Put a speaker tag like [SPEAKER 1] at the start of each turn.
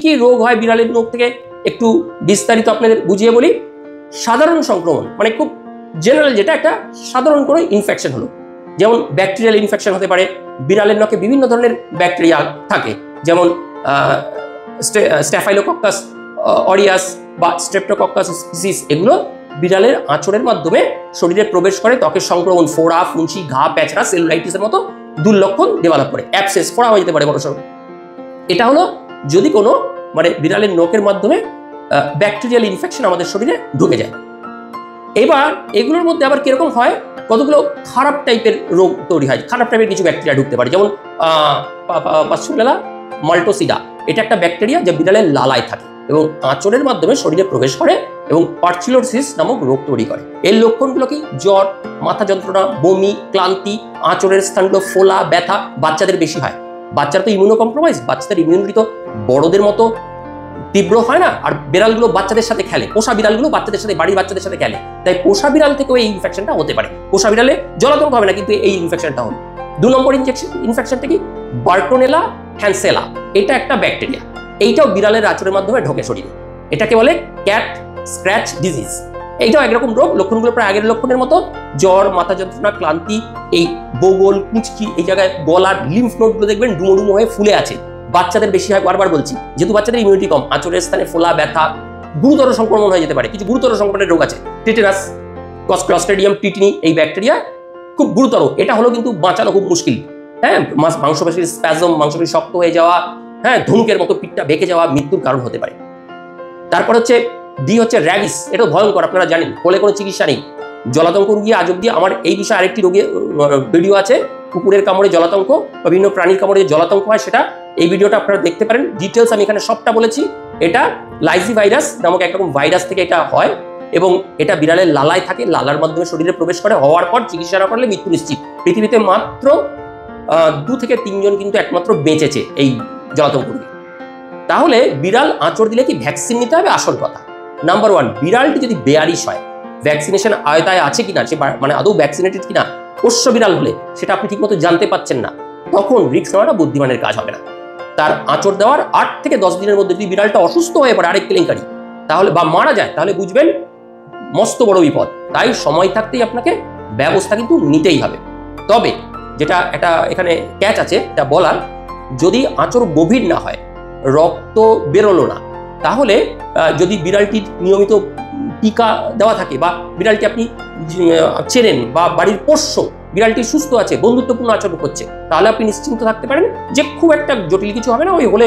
[SPEAKER 1] কি রোগ হয় বিড়ালের নখ থেকে একটু বিস্তারিত আপনাদের বুঝিয়ে বলি। সাধারণ সংক্রমণ মানে খুব জেনারেল, যেটা একটা সাধারণ কোনো ইনফেকশন হলো, যেমন ব্যাকটেরিয়াল ইনফেকশন হতে পারে। বিড়ালের নখে বিভিন্ন ধরনের ব্যাকটেরিয়া থাকে, যেমন স্ট্যাফাইলোকক্কাস অরিয়াস বা স্ট্রেপ্টোকক্কাস স্পিসিস, এগুলো বিড়ালের আঁচড়ের মাধ্যমে শরীরে প্রবেশ করে, ত্বকের সংক্রমণ, ফোড়া, ফুঞ্চি, ঘা, প্যাচড়া, সেলুলাইটিসের মতো দুর্লক্ষণ ডেভেলপ করে, অ্যাবসেস, ফোড়া হয়ে যেতে পারে বড় সড়ো। এটা হলো যদি কোনো মানে বিড়ালের নখের মাধ্যমে ব্যাকটেরিয়াল ইনফেকশন আমাদের শরীরে ঢুকে যায়। এবার এগুলোর মধ্যে আবার কিরকম হয়, কতগুলো খারাপ টাইপের রোগ তৈরি হয়, খারাপ টাইপের কিছু ব্যাকটেরিয়া ঢুকতে পারে, যেমন পাসুলেলা মাল্টোসিডা, এটা একটা ব্যাকটেরিয়া যা বিড়ালের লালায় থাকে এবং আঁচড়ের মাধ্যমে শরীরে প্রবেশ করে এবং পার্চিলোসিস নামক রোগ তৈরি করে। এর লক্ষণগুলো কি? জ্বর, মাথা যন্ত্রণা, বমি, ক্লান্তি, আঁচড়ের স্থানগুলো ফোলা, ব্যথা। বাচ্চাদের বেশি হয়, বাচ্চারা তো ইমিউনো কম্প্রোমাইজ, বাচ্চাদের ইমিউনিটি তো বড়দের মতো তীব্র হয় না। আর বিড়ালগুলো বাচ্চাদের সাথে খেলে, পোষা বিড়ালগুলো বাচ্চাদের সাথে, বাড়ির বাচ্চাদের সাথে খেলে, তাই পোষা বিড়াল থেকেও এই ইনফেকশনটা হতে পারে। পোষা বিড়ালে জলাতঙ্ক হবে না, কিন্তু এই ইনফেকশনটা হলো। 2 নম্বর ইনফেকশনটা কি? বার্টোনেলা হ্যান্সেলা, এটা একটা ব্যাকটেরিয়া, এইটাও বিড়ালের আঁচড়ের মাধ্যমে ঢোকে শরীরে। এটাকে বলে ক্যাট স্ক্র্যাচ ডিজিজ। এইটাও একরকম রোগ, লক্ষণগুলো প্রায় আগের লক্ষণের মতো, জ্বর, মাথা যন্ত্রণা, ক্লান্তি, এই বগল, কুঁচকি, এই জায়গায় গলার লিম্ফ নোডগুলো দেখবেন ডুমো ডুমো হয়ে ফুলে আছে। বাচ্চাদের বেশি হয়, বারবার বলছি, যেহেতু বাচ্চাদের ইমিউনিটি কম, আঁচড়ের স্থানে ফোলা, ব্যথা, গুরুতর সংক্রমণ হয়ে যেতে পারে। কিছু গুরুতর সংক্রমণের রোগ আছে, টিটেনাস, ক্লস্ট্রিডিয়াম টিটনি, এই ব্যাকটেরিয়া খুব গুরুতর। এটা হলো কিন্তু বাঁচানো খুব মুশকিল। হ্যাঁ, মাংসপেশির স্প্যাজম, মাংসপেশি শক্ত হয়ে যাওয়া, হ্যাঁ, ধনুকের মতো পিঠটা বেঁকে যাওয়া, মৃত্যুর কারণ হতে পারে। তারপর হচ্ছে ডি হচ্ছে র্যাবিস, এটা ভয়ঙ্কর, আপনারা জানেন, কোলে কোনো চিকিৎসা নেই। জলাতঙ্ক রোগী আজ অব্দি, আমার এই বিষয়ে আরেকটি রোগের ভিডিও আছে, কুকুরের কামড়ে জলাতঙ্ক বা বিভিন্ন প্রাণীর কামড়ে জলাতঙ্ক হয়, সেটা এই ভিডিওটা আপনারা দেখতে পারেন। ডিটেলস আমি এখানে সবটা বলেছি। এটা লাইজি ভাইরাস নামক একরকম ভাইরাস থেকে এটা হয় এবং এটা বিড়ালের লালায় থাকে, লালার মাধ্যমে শরীরে প্রবেশ করে, হওয়ার পর চিকিৎসা না করলে মৃত্যু নিশ্চিত। পৃথিবীতে মাত্র 2 থেকে 3 জন কিন্তু একমাত্র বেঁচেছে এই জলাতঙ্ক রোগে। তাহলে বিড়াল আঁচড় দিলে কি ভ্যাকসিন নিতে হবে? আসল কথা, নাম্বার 1, বিড়ালটি যদি বেয়ারিশ হয়, ভ্যাকসিনেশন আয়তায় আছে কিনা, সে মানে আদৌ ভ্যাকসিনেটেড কিনা, পোষ্য বিড়াল হলে সেটা আপনি ঠিকমতো জানতে পাচ্ছেন না, তখন রিস্ক নেওয়াটা বুদ্ধিমানের কাজ হবে না। তার আঁচড় দেওয়ার 8 থেকে 10 দিনের মধ্যে যদি বিড়ালটা অসুস্থ হয়ে পড়ে, আরেক কেলেঙ্কারি, তাহলে বা মারা যায়, তাহলে বুঝবেন মস্ত বড় বিপদ। তাই সময় থাকতেই আপনাকে ব্যবস্থা কিন্তু নিতেই হবে। তবে যেটা একটা এখানে ক্যাচ আছে, এটা বলার, যদি আঁচড় গভীর না হয়, রক্ত বেরোলো না, তাহলে যদি বিড়ালটির নিয়মিত টিকা দেওয়া থাকে বা বিড়ালটি আপনি চেনেন বা বাড়ির পোষ্য, বিড়ালটি সুস্থ আছে, বন্ধুত্বপূর্ণ আচরণ করছে, তাহলে আপনি নিশ্চিন্ত থাকতে পারেন যে খুব একটা জটিল কিছু হবে না। ওই হলে